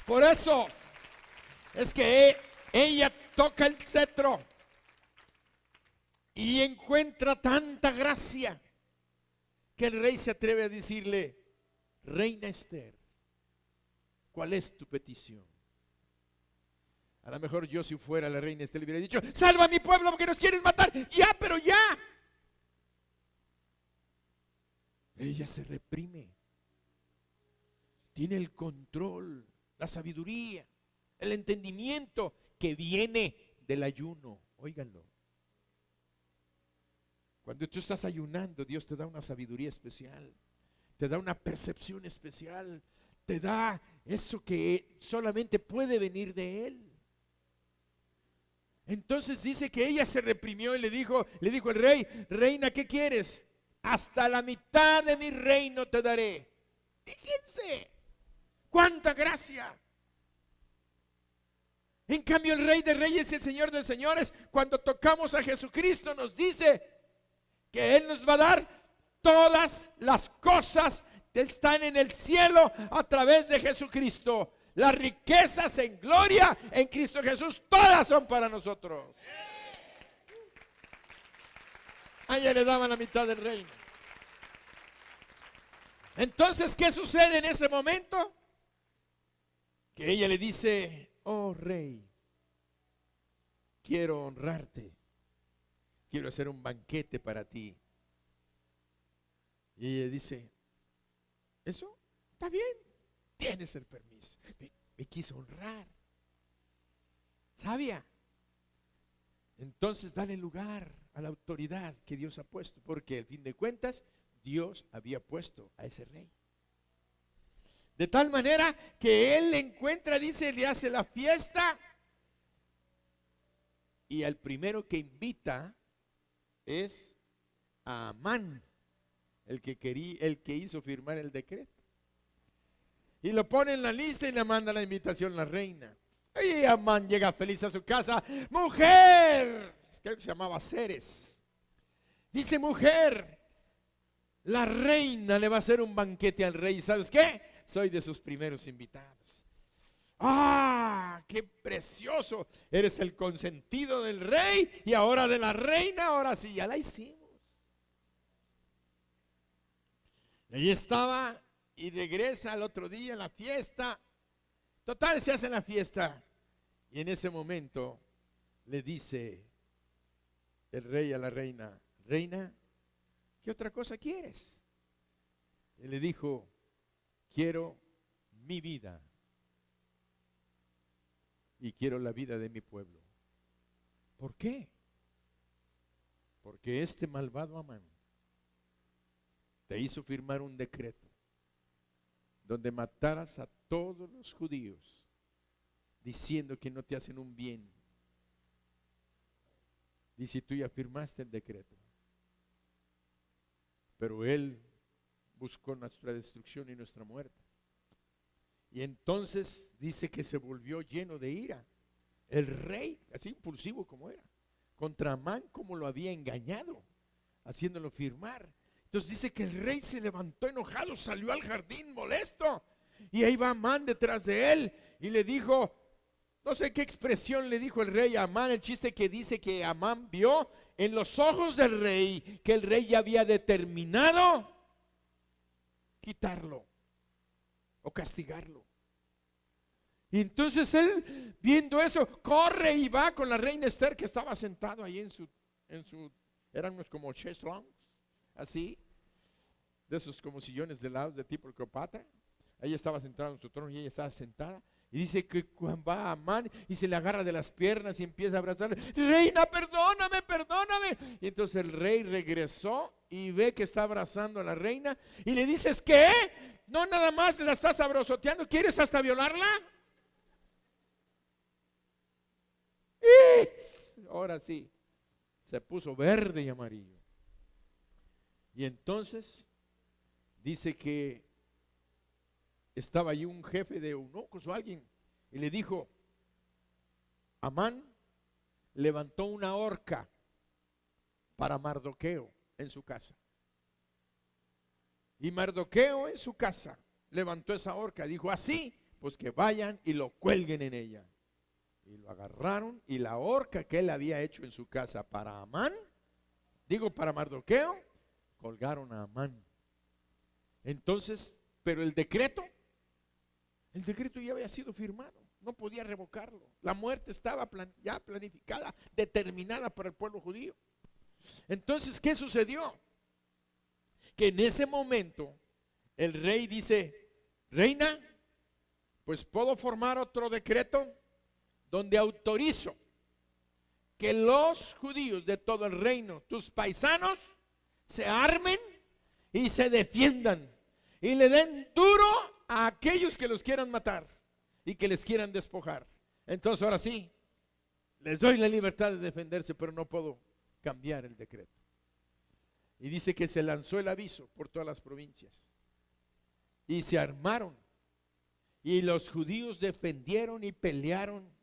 Por eso es que ella toca el cetro y encuentra tanta gracia que el rey se atreve a decirle: Reina Esther, ¿cuál es tu petición? A lo mejor yo, si fuera la reina Esther, le hubiera dicho: salva a mi pueblo porque nos quieren matar. Ya, pero ya. Ella se reprime. Tiene el control, la sabiduría, el entendimiento que viene del ayuno. Óiganlo. Cuando tú estás ayunando, Dios te da una sabiduría especial, te da una percepción especial, te da eso que solamente puede venir de Él. Entonces dice que ella se reprimió y le dijo el rey: reina, ¿qué quieres? Hasta la mitad de mi reino te daré. Fíjense, cuánta gracia. En cambio, el Rey de Reyes y el Señor de Señores, cuando tocamos a Jesucristo, nos dice que Él nos va a dar todas las cosas que están en el cielo a través de Jesucristo. Las riquezas en gloria en Cristo Jesús, todas son para nosotros. A ella le daban la mitad del reino. Entonces, ¿qué sucede en ese momento? Que ella le dice: oh rey, quiero honrarte, quiero hacer un banquete para ti. Y ella dice: ¿eso? Está bien, tienes el permiso. Me quiso honrar. Sabia. Entonces dale lugar a la autoridad que Dios ha puesto, porque al fin de cuentas Dios había puesto a ese rey. De tal manera que él le encuentra, dice, le hace la fiesta, y al primero que invita es a Amán, el que hizo firmar el decreto. Y lo pone en la lista y le manda la invitación a la reina. Y Amán llega feliz a su casa. Mujer, creo que se llamaba Ceres. Dice: mujer, la reina le va a hacer un banquete al rey. ¿Sabes qué? Soy de sus primeros invitados. ¡Ah! ¡Qué precioso! Eres el consentido del rey y ahora de la reina. Ahora sí, ya la hicimos. Y ahí estaba y regresa al otro día en la fiesta. Total, se hace la fiesta. Y en ese momento le dice el rey a la reina: reina, ¿qué otra cosa quieres? Y le dijo: quiero mi vida y quiero la vida de mi pueblo. ¿Por qué? Porque este malvado Amán te hizo firmar un decreto donde mataras a todos los judíos, diciendo que no te hacen un bien. Dice: tú ya firmaste el decreto, pero él buscó nuestra destrucción y nuestra muerte. Y entonces dice que se volvió lleno de ira el rey, así impulsivo como era, contra Amán, como lo había engañado, haciéndolo firmar. Entonces dice que el rey se levantó enojado, salió al jardín molesto, y ahí va Amán detrás de él y le dijo, no sé qué expresión le dijo el rey a Amán. El chiste que dice que Amán vio en los ojos del rey que el rey ya había determinado quitarlo o castigarlo. Y entonces él, viendo eso, corre y va con la reina Esther, que estaba sentado ahí en su eran unos como chestrons, así, de esos como sillones de lado de tipo Cleopatra. Ella estaba sentada en su trono y ella estaba sentada. Y dice que cuando va a Amán y se le agarra de las piernas y empieza a abrazarle: reina, perdóname, perdóname. Y entonces el rey regresó y ve que está abrazando a la reina y le dices: ¿qué? No, nada más la estás abrozoteando, ¿quieres hasta violarla? Y ahora sí, se puso verde y amarillo. Y entonces dice que estaba allí un jefe de eunucos o alguien y le dijo: Amán levantó una horca para Mardoqueo en su casa. Y Mardoqueo en su casa levantó esa horca, dijo: así, pues que vayan y lo cuelguen en ella. Y lo agarraron, y la horca que él había hecho en su casa para Amán, para Mardoqueo, colgaron a Amán. Entonces, pero el decreto ya había sido firmado, no podía revocarlo. La muerte estaba ya planificada, determinada por el pueblo judío. Entonces, ¿qué sucedió? Que en ese momento el rey dice: reina, pues puedo formar otro decreto donde autorizo que los judíos de todo el reino, tus paisanos, se armen y se defiendan y le den duro a aquellos que los quieran matar y que les quieran despojar. Entonces ahora sí, les doy la libertad de defenderse, pero no puedo cambiar el decreto. Y dice que se lanzó el aviso por todas las provincias y se armaron, y los judíos defendieron y pelearon.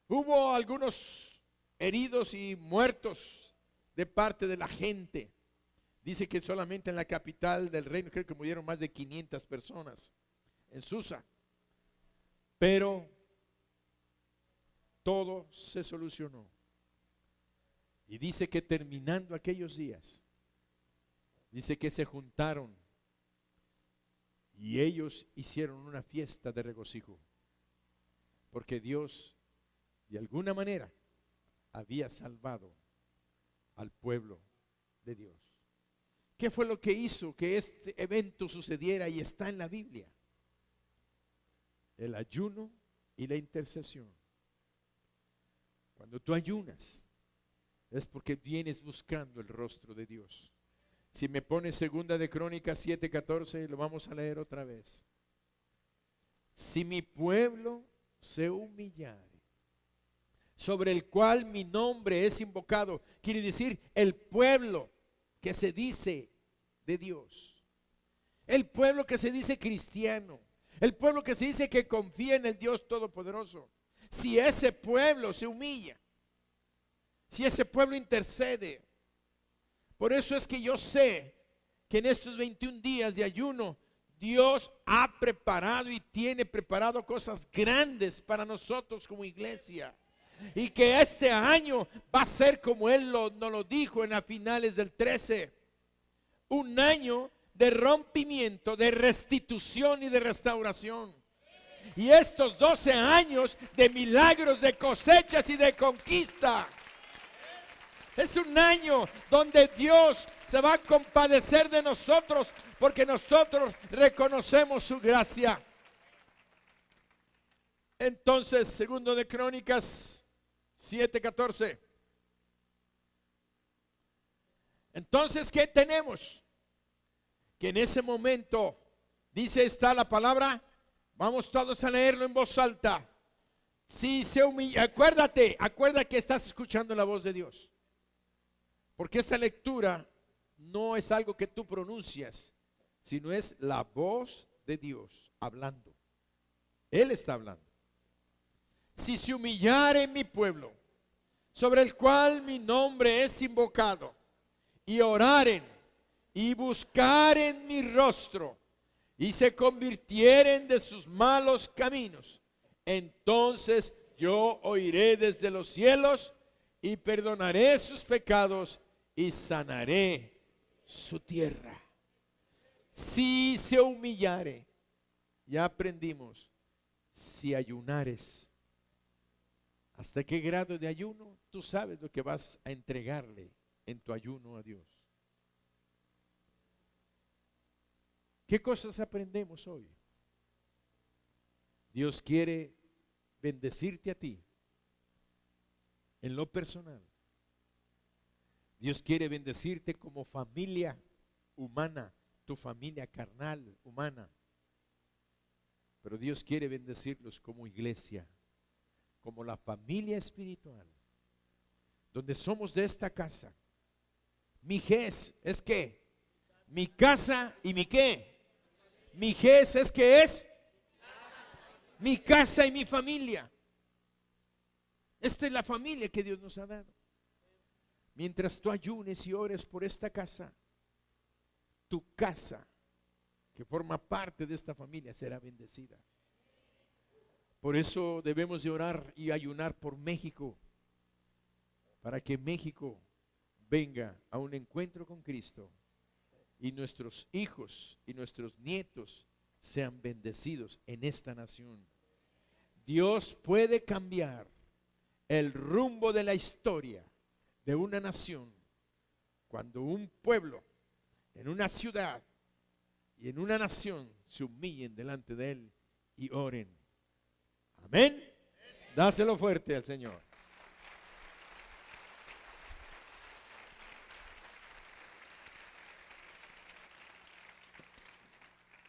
Hubo algunos heridos y muertos de parte de la gente. Dice que solamente en la capital del reino creo que murieron más de 500 personas, en Susa. Pero todo se solucionó. Y dice que terminando aquellos días, dice que se juntaron y ellos hicieron una fiesta de regocijo, porque Dios de alguna manera había salvado al pueblo de Dios. ¿Qué fue lo que hizo que este evento sucediera? Y está en la Biblia: el ayuno y la intercesión. Cuando tú ayunas es porque vienes buscando el rostro de Dios. Si me pones segunda de Crónicas 7:14, lo vamos a leer otra vez. Si mi pueblo se humillare, sobre el cual mi nombre es invocado, quiere decir el pueblo que se dice de Dios, el pueblo que se dice cristiano, el pueblo que se dice que confía en el Dios Todopoderoso. Si ese pueblo se humilla si ese pueblo intercede. Por eso es que yo sé que en estos 21 días de ayuno, Dios ha preparado y tiene preparado cosas grandes para nosotros como iglesia. Y que este año va a ser como Él nos lo dijo en las finales del 13. Un año de rompimiento, de restitución y de restauración. Y estos 12 años de milagros, de cosechas y de conquista. Es un año donde Dios se va a compadecer de nosotros porque nosotros reconocemos su gracia. Entonces, segundo de Crónicas 7:14. Entonces, ¿qué tenemos? Que en ese momento, dice, está la palabra, vamos todos a leerlo en voz alta. Si se humilla, acuérdate que estás escuchando la voz de Dios. Porque esta lectura no es algo que tú pronuncias, sino es la voz de Dios hablando. Él está hablando. Si se humillare mi pueblo, sobre el cual mi nombre es invocado, y oraren y buscaren mi rostro, y se convirtieren de sus malos caminos, entonces yo oiré desde los cielos y perdonaré sus pecados y sanaré su tierra. Si se humillare, ya aprendimos, si ayunares. ¿Hasta qué grado de ayuno? Tú sabes lo que vas a entregarle en tu ayuno a Dios. ¿Qué cosas aprendemos hoy? Dios quiere bendecirte a ti en lo personal. Dios quiere bendecirte como familia humana, tu familia carnal, humana. Pero Dios quiere bendecirlos como iglesia, como la familia espiritual, donde somos de esta casa. Mi ges es que mi casa y mi qué. Mi ges es que es mi casa y mi familia. Esta es la familia que Dios nos ha dado. Mientras tú ayunes y ores por esta casa, tu casa, que forma parte de esta familia, será bendecida. Por eso debemos de orar y ayunar por México, para que México venga a un encuentro con Cristo y nuestros hijos y nuestros nietos sean bendecidos en esta nación. Dios puede cambiar el rumbo de la historia de una nación cuando un pueblo en una ciudad y en una nación se humillen delante de Él y oren. Amén. Dáselo fuerte al Señor.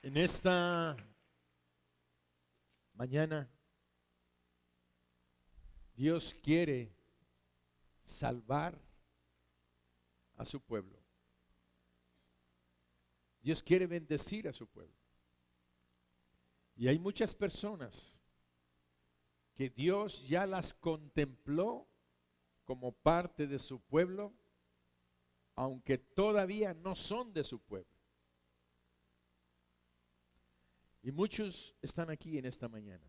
En esta mañana, Dios quiere salvar a su pueblo. Dios quiere bendecir a su pueblo. Y hay muchas personas que Dios ya las contempló como parte de su pueblo, aunque todavía no son de su pueblo. Y muchos están aquí en esta mañana.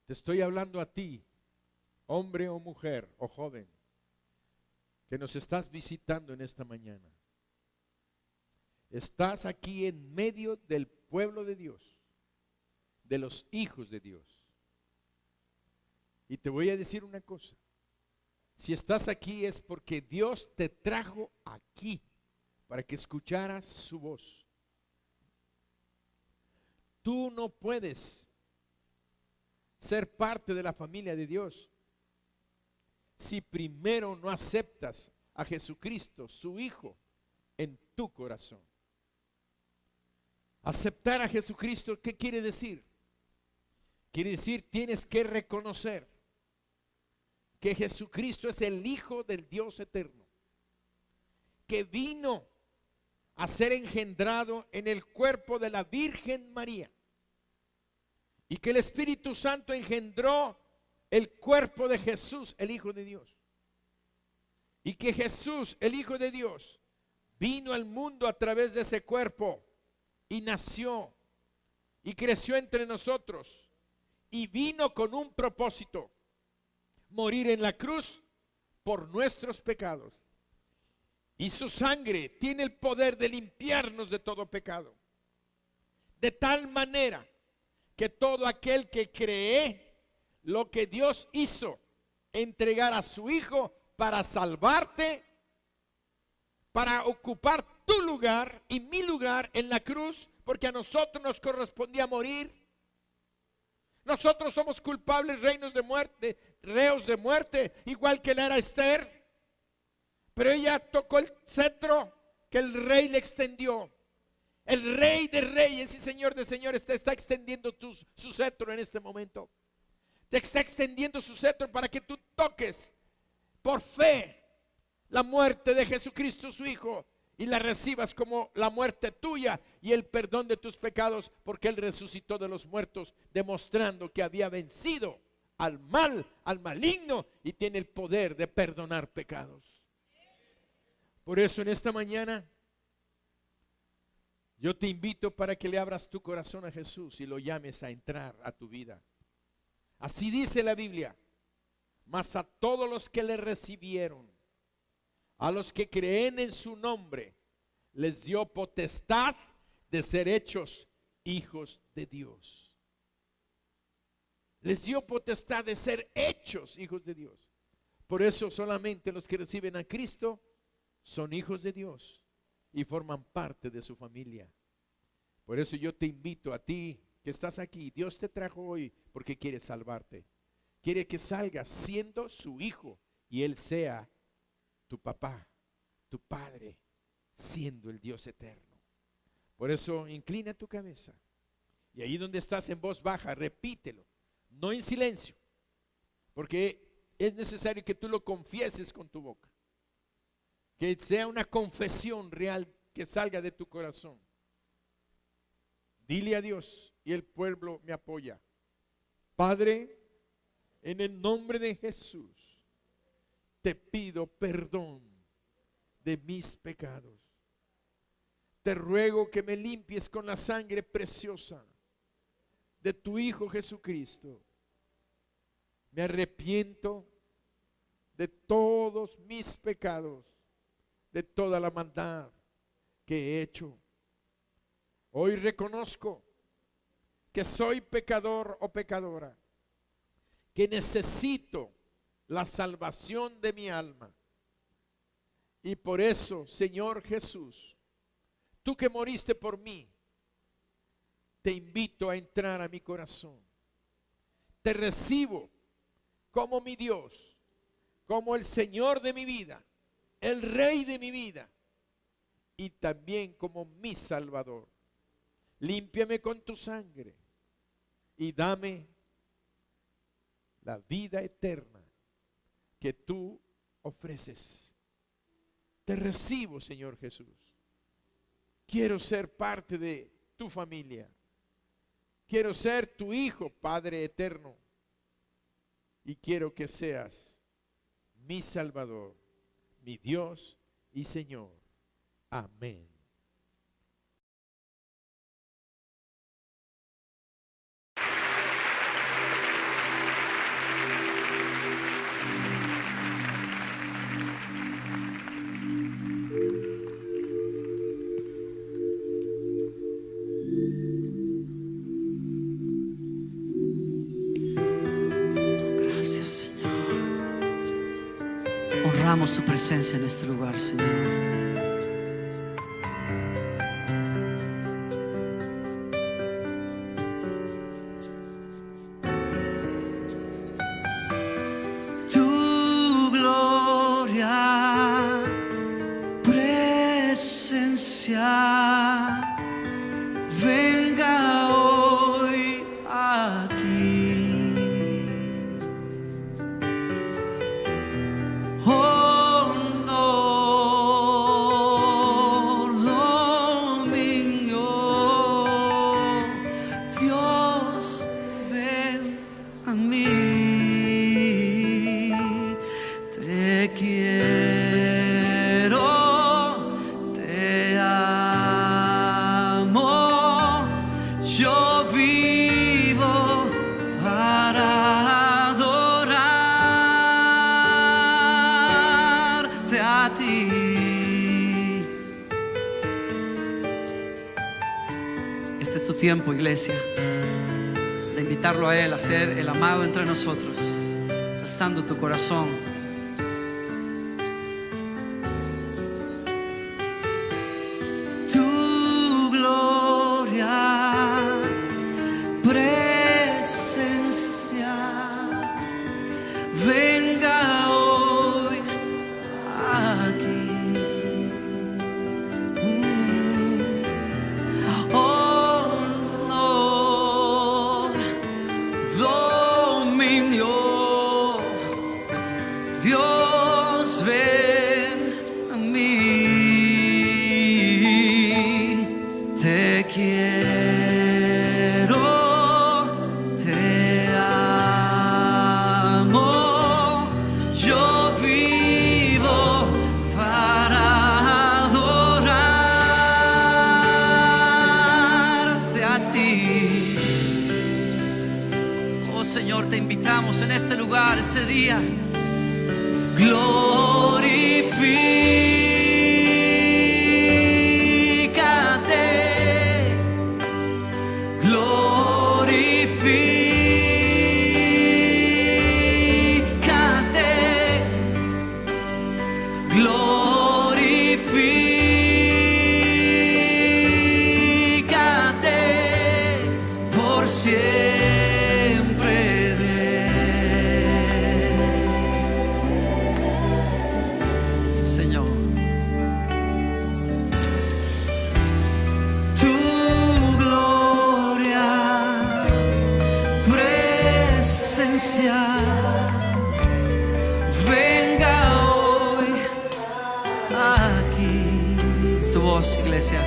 Te estoy hablando a ti, hombre o mujer o joven, que nos estás visitando en esta mañana. Estás aquí en medio del pueblo de Dios, de los hijos de Dios. Y te voy a decir una cosa. Si estás aquí es porque Dios te trajo aquí para que escucharas su voz. Tú no puedes ser parte de la familia de Dios si primero no aceptas a Jesucristo, su Hijo, en tu corazón. Aceptar a Jesucristo, ¿qué quiere decir? Quiere decir, tienes que reconocer que Jesucristo es el Hijo del Dios eterno, que vino a ser engendrado en el cuerpo de la Virgen María, y que el Espíritu Santo engendró el cuerpo de Jesús, el Hijo de Dios. Y que Jesús, el Hijo de Dios, vino al mundo a través de ese cuerpo y nació y creció entre nosotros y vino con un propósito: morir en la cruz por nuestros pecados. Y su sangre tiene el poder de limpiarnos de todo pecado. De tal manera que todo aquel que cree lo que Dios hizo, entregar a su Hijo para salvarte, para ocupar tu lugar y mi lugar en la cruz, porque a nosotros nos correspondía morir. Nosotros somos culpables, reos de muerte, igual que la era Esther. Pero ella tocó el cetro que el rey le extendió. El Rey de Reyes y Señor de Señores te está extendiendo su cetro en este momento. Te está extendiendo su cetro para que tú toques por fe la muerte de Jesucristo su Hijo y la recibas como la muerte tuya y el perdón de tus pecados, porque Él resucitó de los muertos, demostrando que había vencido al mal, al maligno, y tiene el poder de perdonar pecados. Por eso en esta mañana yo te invito para que le abras tu corazón a Jesús y lo llames a entrar a tu vida. Así dice la Biblia: mas a todos los que le recibieron, a los que creen en su nombre, les dio potestad de ser hechos hijos de Dios. Les dio potestad de ser hechos hijos de Dios. Por eso solamente los que reciben a Cristo son hijos de Dios y forman parte de su familia. Por eso yo te invito a ti que estás aquí. Dios te trajo hoy porque quiere salvarte. Quiere que salgas siendo su hijo y Él sea tu papá, tu padre, siendo el Dios eterno. Por eso inclina tu cabeza y ahí donde estás, en voz baja, repítelo, no en silencio, porque es necesario que tú lo confieses con tu boca, que sea una confesión real que salga de tu corazón. Dile a Dios, y el pueblo me apoya: Padre, en el nombre de Jesús, te pido perdón de mis pecados. Te ruego que me limpies con la sangre preciosa de tu Hijo Jesucristo. Me arrepiento de todos mis pecados, de toda la maldad que he hecho. Hoy reconozco que soy pecador o pecadora, que necesito la salvación de mi alma. Y por eso, Señor Jesús, tú que moriste por mí, te invito a entrar a mi corazón. Te recibo como mi Dios, como el Señor de mi vida, el Rey de mi vida, y también como mi Salvador. Límpiame con tu sangre y dame la vida eterna que tú ofreces. Te recibo, Señor Jesús. Quiero ser parte de tu familia. Quiero ser tu hijo, Padre eterno. Y quiero que seas mi Salvador, mi Dios y Señor. Amén. Honramos tu presencia en este lugar, Señor. Tu gloria, presencia, venga hoy aquí. Dios, ven a mí. Este es tu tiempo, iglesia, de invitarlo a Él a ser el amado entre nosotros, alzando tu corazón. Tu gloria, presencia, venga hoy aquí. Honor, dominio, Dios ven a mí. Te quiero, te amo, yo vivo para adorarte a ti. Oh Señor, te invitamos en este lugar, este día. Glorifícate, glorifícate, glorifícate por siempre. Sí, Señor. Tu gloria, presencia, venga hoy aquí. Es tu voz, iglesia.